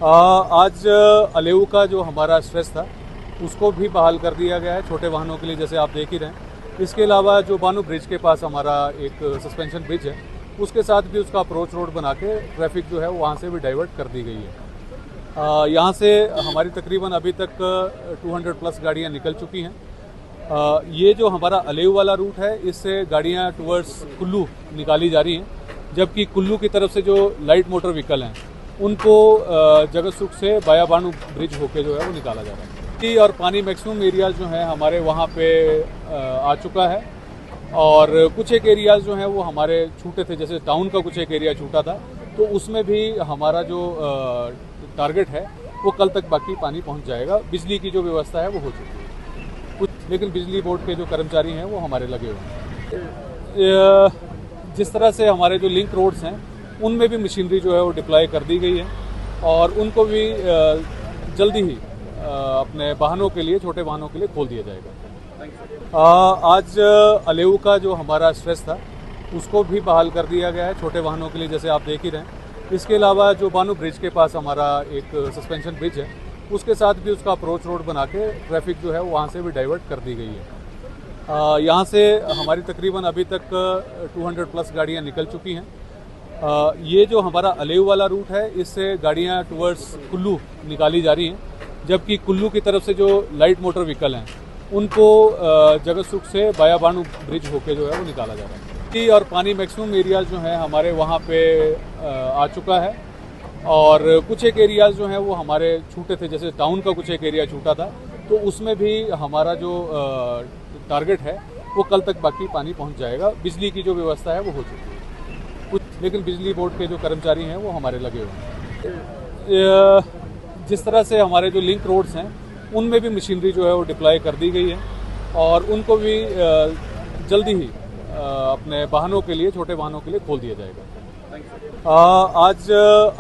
आज अलेऊ का जो हमारा स्ट्रेस था उसको भी बहाल कर दिया गया है छोटे वाहनों के लिए, जैसे आप देख ही रहे हैं। इसके अलावा जो बानू ब्रिज के पास हमारा एक सस्पेंशन ब्रिज है, उसके साथ भी उसका अप्रोच रोड बना के ट्रैफिक जो है वो वहाँ से भी डाइवर्ट कर दी गई है। यहाँ से हमारी तकरीबन अभी तक 200 प्लस गाड़ियाँ निकल चुकी हैं। ये जो हमारा अलेऊ वाला रूट है, इससे गाड़ियाँ टुवर्ड्स कुल्लू निकाली जा रही हैं, जबकि कुल्लू की तरफ से जो लाइट मोटर व्हीकल हैं उनको जगत सुख से बाया बानू ब्रिज होके जो है वो निकाला जा रहा है। और पानी मैक्सिमम एरियाज जो हैं हमारे वहाँ पे आ चुका है, और कुछ एक एरियाज जो हैं वो हमारे छूटे थे, जैसे टाउन का कुछ एक एरिया छूटा था, तो उसमें भी हमारा जो टारगेट है वो कल तक बाकी पानी पहुँच जाएगा। बिजली की जो व्यवस्था है वो हो चुकी है कुछ, लेकिन बिजली बोर्ड के जो कर्मचारी हैं वो हमारे लगे हुए हैं। जिस तरह से हमारे जो लिंक रोड्स हैं उनमें भी मशीनरी जो है वो डिप्लॉय कर दी गई है, और उनको भी जल्दी ही अपने वाहनों के लिए, छोटे वाहनों के लिए खोल दिया जाएगा। आज अलेऊ का जो हमारा स्ट्रेस था उसको भी बहाल कर दिया गया है छोटे वाहनों के लिए, जैसे आप देख ही रहे हैं। इसके अलावा जो बानू ब्रिज के पास हमारा एक सस्पेंशन ब्रिज है, उसके साथ भी उसका अप्रोच रोड बना के ट्रैफिक जो है वो वहाँ से भी डाइवर्ट कर दी गई है। यहाँ से हमारी तकरीबन अभी तक 200 प्लस गाड़ियाँ निकल चुकी हैं। ये जो हमारा अलेऊ वाला रूट है, इससे गाड़ियाँ टुवर्ड्स कुल्लू निकाली जा रही हैं, जबकि कुल्लू की तरफ से जो लाइट मोटर व्हीकल हैं उनको जगत सुख से बाया बानू ब्रिज होके जो है वो निकाला जा रहा है। और पानी मैक्सिमम एरियाज जो हैं हमारे वहाँ पे आ चुका है, और कुछ एक एरियाज जो हैं वो हमारे छूटे थे, जैसे टाउन का कुछ एक एरिया छूटा था, तो उसमें भी हमारा जो टारगेट है वो कल तक बाकी पानी पहुँच जाएगा। बिजली की जो व्यवस्था है वो हो चुकी है कुछ, लेकिन बिजली बोर्ड के जो कर्मचारी हैं वो हमारे लगे हुए हैं। जिस तरह से हमारे जो लिंक रोड्स हैं उनमें भी मशीनरी जो है वो डिप्लॉय कर दी गई है, और उनको भी जल्दी ही अपने वाहनों के लिए, छोटे वाहनों के लिए खोल दिया जाएगा। आज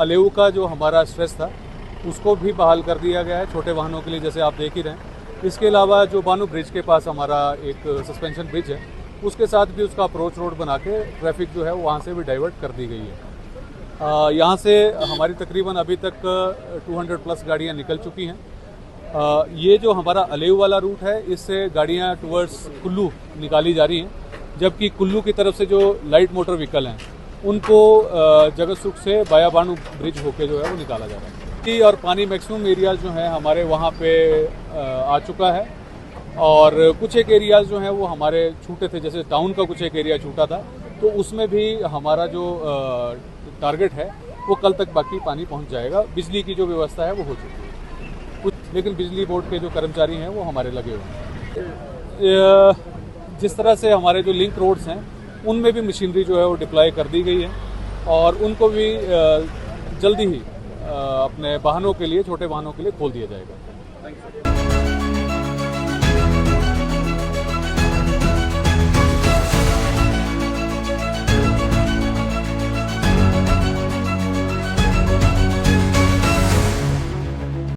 अलेऊ का जो हमारा स्ट्रेस था उसको भी बहाल कर दिया गया है छोटे वाहनों के लिए, जैसे आप देख ही रहे हैं। इसके अलावा जो बानू ब्रिज के पास हमारा एक सस्पेंशन ब्रिज है, उसके साथ भी उसका अप्रोच रोड बना के ट्रैफिक जो है वो वहाँ से भी डाइवर्ट कर दी गई है। यहाँ से हमारी तकरीबन अभी तक 200 प्लस गाड़ियाँ निकल चुकी हैं। ये जो हमारा अलेऊ वाला रूट है, इससे गाड़ियाँ टुवर्ड्स कुल्लू निकाली जा रही हैं, जबकि कुल्लू की तरफ से जो लाइट मोटर व्हीकल हैं उनको जगत सुख से बाया बानू ब्रिज होके जो है वो निकाला जा रहा है। और पानी मैक्सिमम एरियाज जो हैं हमारे वहाँ पे आ चुका है, और कुछ एक एरियाज जो हैं वो हमारे छूटे थे, जैसे टाउन का कुछ एक एरिया छूटा था, तो उसमें भी हमारा जो टारगेट है वो कल तक बाकी पानी पहुँच जाएगा। बिजली की जो व्यवस्था है वो हो चुकी है कुछ, लेकिन बिजली बोर्ड के जो कर्मचारी हैं वो हमारे लगे हुए हैं। जिस तरह से हमारे जो लिंक रोड्स हैं उनमें भी मशीनरी जो है वो डिप्लॉय कर दी गई है, और उनको भी जल्दी ही अपने वाहनों के लिए, छोटे वाहनों के लिए खोल दिया जाएगा।